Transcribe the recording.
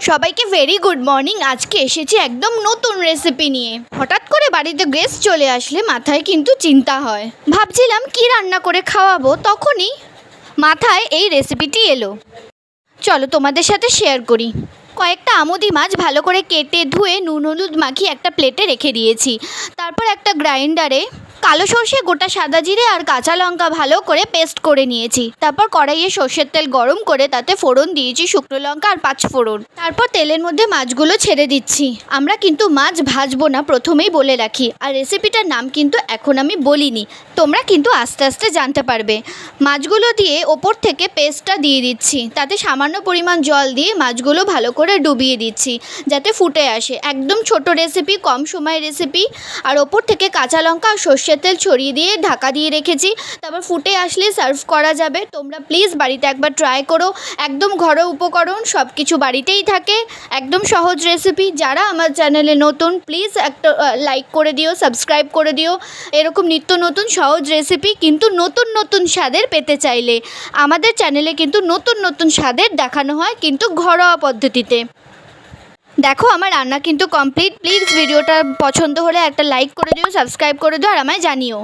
সবাইকে very good morning. আজকে এসেছি একদম নতুন রেসিপি নিয়ে। হঠাৎ করে বাড়িতে গেস্ট চলে আসলে মাথায় কিন্তু চিন্তা হয়। ভাবছিলাম কি রান্না করে খাওয়াবো, তখনই মাথায় এই রেসিপিটি এলো। চলো তোমাদের সাথে শেয়ার করি। কয়েকটা আমুদি মাছ ভালো করে কেটে ধুয়ে নুন হলুদ মাখিয়ে একটা প্লেটে রেখে দিয়েছি। তারপর একটা গ্রাইন্ডারে কালো সর্ষে, গোটা সাদা জিরে আর কাঁচা লঙ্কা ভালো করে পেস্ট করে নিয়েছি। তারপর কড়াইয়ে সর্ষের তেল গরম করে তাতে ফোড়ন দিয়েছি শুকনো লঙ্কা আর 5 ফোড়ন। তারপর তেলের মধ্যে মাছগুলো ছেড়ে দিচ্ছি। আমরা কিন্তু মাছ ভাজবো না, প্রথমেই বলে রাখি। আর রেসিপিটার নাম কিন্তু এখন আমি বলিনি, তোমরা কিন্তু আস্তে আস্তে জানতে পারবে। মাছগুলো দিয়ে ওপর থেকে পেস্টটা দিয়ে দিচ্ছি। তাতে সামান্য পরিমাণ জল দিয়ে মাছগুলো ভালো করে ডুবিয়ে দিচ্ছি যাতে ফুটে আসে। একদম ছোট রেসিপি, কম সময় রেসিপি। আর ওপর থেকে কাঁচা লঙ্কা আর সর্ষের তেল ছড়িয়ে দিয়ে ঢাকা দিয়ে রেখেছি। তারপর ফুটে আসলে সার্ভ করা যাবে। তোমরা প্লিজ বাড়িতে একবার ট্রাই করো। একদম ঘরোয়া উপকরণ, সব কিছু বাড়িতেই থাকে। একদম সহজ রেসিপি। যারা আমার চ্যানেলে নতুন প্লিজ একটা লাইক করে দিও, সাবস্ক্রাইব করে দিও। এরকম নিত্য নতুন সহজ রেসিপি কিন্তু নতুন নতুন স্বাদের পেতে চাইলে আমাদের চ্যানেলে কিন্তু নতুন নতুন স্বাদের দেখানো হয়, কিন্তু ঘরোয়া পদ্ধতিতে। দেখো আমার রান্না কিন্তু কমপ্লিট। প্লিজ ভিডিওটা পছন্দ হলে একটা লাইক করে দিও, সাবস্ক্রাইব করে দিও আর আমায় জানিও।